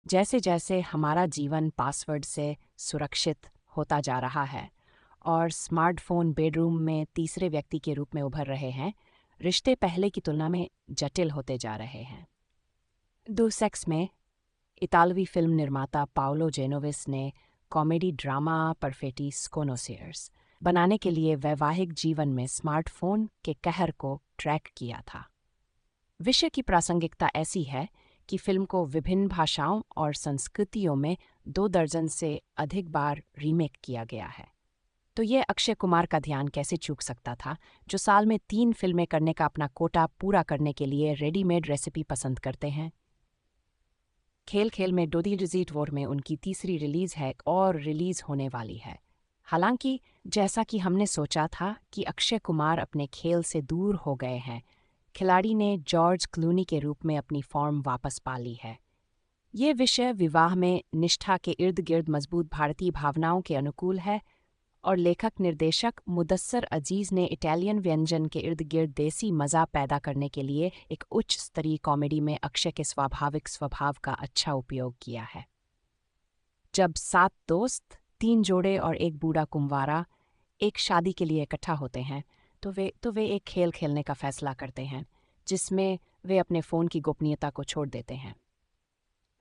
जैसे जैसे हमारा जीवन पासवर्ड से सुरक्षित होता जा रहा है और स्मार्टफोन बेडरूम में तीसरे व्यक्ति के रूप में उभर रहे हैं, रिश्ते पहले की तुलना में जटिल होते जा रहे हैं। दो सेक्स में इतालवी फिल्म निर्माता पाओलो जेनोविस ने कॉमेडी ड्रामा परफेटी स्कोनोसियर्स बनाने के लिए वैवाहिक जीवन में स्मार्टफोन के कहर को ट्रैक किया था। विषय की प्रासंगिकता ऐसी है कि फिल्म को विभिन्न भाषाओं और संस्कृतियों में 2 दर्जन से अधिक बार रीमेक किया गया है। तो ये अक्षय कुमार का ध्यान कैसे चूक सकता था, जो साल में 3 फिल्में करने का अपना कोटा पूरा करने के लिए रेडीमेड रेसिपी पसंद करते हैं। खेल खेल में डोडी रिजीट वोर में उनकी तीसरी रिलीज है और रिलीज होने वाली है। हालांकि जैसा कि हमने सोचा था कि अक्षय कुमार अपने खेल से दूर हो गए हैं, खिलाड़ी ने जॉर्ज क्लूनी के रूप में अपनी फॉर्म वापस पा ली है। ये विषय विवाह में निष्ठा के इर्द गिर्द मजबूत भारतीय भावनाओं के अनुकूल है और लेखक निर्देशक मुदस्सर अजीज ने इटालियन व्यंजन के इर्द गिर्द देसी मज़ा पैदा करने के लिए एक उच्च स्तरीय कॉमेडी में अक्षय के स्वाभाविक स्वभाव का अच्छा उपयोग किया है। जब 7 दोस्त, 3 जोड़े और एक बूढ़ा कुंवारा एक शादी के लिए इकट्ठा होते हैं तो वे एक खेल खेलने का फैसला करते हैं जिसमें वे अपने फ़ोन की गोपनीयता को छोड़ देते हैं।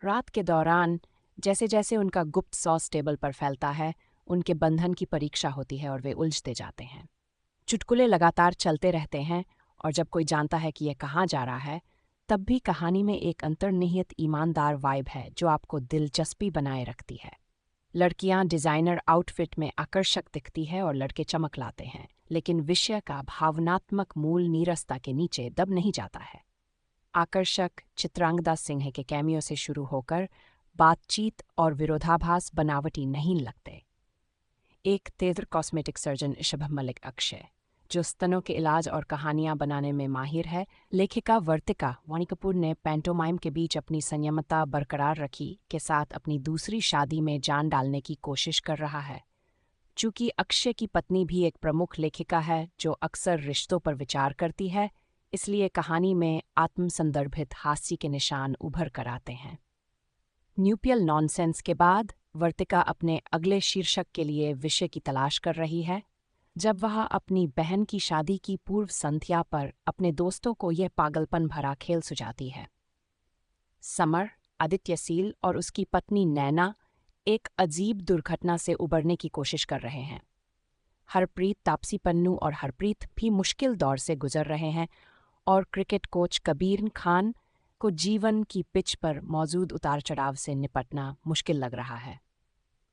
रात के दौरान जैसे जैसे उनका गुप्त सॉस टेबल पर फैलता है, उनके बंधन की परीक्षा होती है और वे उलझते जाते हैं। चुटकुले लगातार चलते रहते हैं और जब कोई जानता है कि यह कहाँ जा रहा है, तब भी कहानी में एक अंतर्निहित ईमानदार वाइब है जो आपको दिलचस्पी बनाए रखती है। लड़कियां डिज़ाइनर आउटफिट में आकर्षक दिखती है और लड़के चमक लाते हैं, लेकिन विषय का भावनात्मक मूल नीरसता के नीचे दब नहीं जाता है। आकर्षक चित्रांगदा सिंह के कैमियो से शुरू होकर बातचीत और विरोधाभास बनावटी नहीं लगते। एक तेज़ कॉस्मेटिक सर्जन शबह मलिक अक्षय, जो स्तनों के इलाज और कहानियां बनाने में माहिर है। लेखिका वर्तिका वाणी कपूर ने पैंटोमाइम के बीच अपनी संयमता बरकरार रखी के साथ अपनी दूसरी शादी में जान डालने की कोशिश कर रहा है। चूंकि अक्षय की पत्नी भी एक प्रमुख लेखिका है जो अक्सर रिश्तों पर विचार करती है, इसलिए कहानी में आत्मसंदर्भित हास्य के निशान उभर कर आते हैं। न्यूपियल नॉनसेंस के बाद वर्तिका अपने अगले शीर्षक के लिए विषय की तलाश कर रही है। जब वह अपनी बहन की शादी की पूर्व संध्या पर अपने दोस्तों को यह पागलपन भरा खेल सुझाती है। समर, आदित्य सील और उसकी पत्नी नैना एक अजीब दुर्घटना से उबरने की कोशिश कर रहे हैं। हरप्रीत, तापसी पन्नू और हरप्रीत भी मुश्किल दौर से गुजर रहे हैं और क्रिकेट कोच कबीर खान को जीवन की पिच पर मौजूद उतार चढ़ाव से निपटना मुश्किल लग रहा है।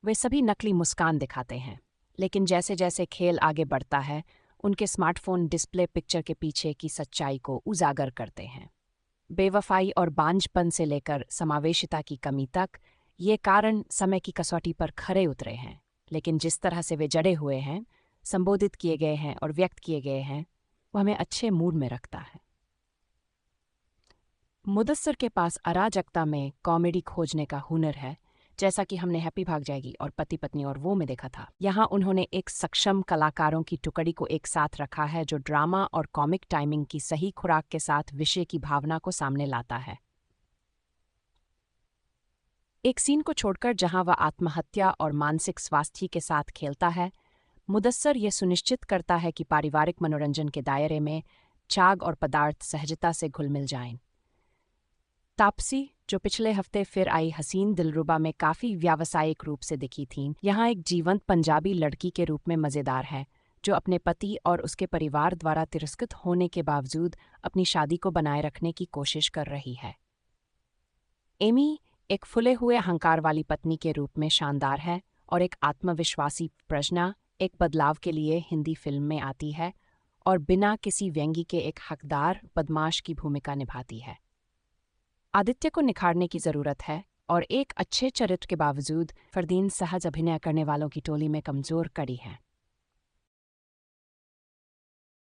वे सभी नकली मुस्कान दिखाते हैं, लेकिन जैसे जैसे खेल आगे बढ़ता है, उनके स्मार्टफोन डिस्प्ले पिक्चर के पीछे की सच्चाई को उजागर करते हैं। बेवफाई और बांझपन से लेकर समावेशिता की कमी तक, ये कारण समय की कसौटी पर खरे उतरे हैं, लेकिन जिस तरह से वे जड़े हुए हैं, संबोधित किए गए हैं और व्यक्त किए गए हैं, वह हमें अच्छे मूड में रखता है। मुदस्सर के पास अराजकता में कॉमेडी खोजने का हुनर है, जैसा कि हमने हैप्पी भाग जाएगी और पति पत्नी और वो में देखा था। यहाँ उन्होंने एक सक्षम कलाकारों की टुकड़ी को एक साथ रखा है जो ड्रामा और कॉमिक टाइमिंग की सही खुराक के साथ विषय की भावना को सामने लाता है। एक सीन को छोड़कर जहां वह आत्महत्या और मानसिक स्वास्थ्य के साथ खेलता है, मुदस्सर यह सुनिश्चित करता है कि पारिवारिक मनोरंजन के दायरे में चाग और पदार्थ सहजता से घुल मिल जाएं। तापसी, जो पिछले हफ्ते फिर आई हसीन दिलरुबा में काफ़ी व्यावसायिक रूप से दिखी थीं, यहाँ एक जीवंत पंजाबी लड़की के रूप में मज़ेदार है, जो अपने पति और उसके परिवार द्वारा तिरस्कृत होने के बावजूद अपनी शादी को बनाए रखने की कोशिश कर रही है। एमी एक फुले हुए अहंकार वाली पत्नी के रूप में शानदार है और एक आत्मविश्वासी प्रज्ञा एक बदलाव के लिए हिंदी फिल्म में आती है और बिना किसी व्यंग्य के एक हकदार बदमाश की भूमिका निभाती है। आदित्य को निखारने की ज़रूरत है और एक अच्छे चरित्र के बावजूद फरदीन सहज अभिनय करने वालों की टोली में कमज़ोर कड़ी है।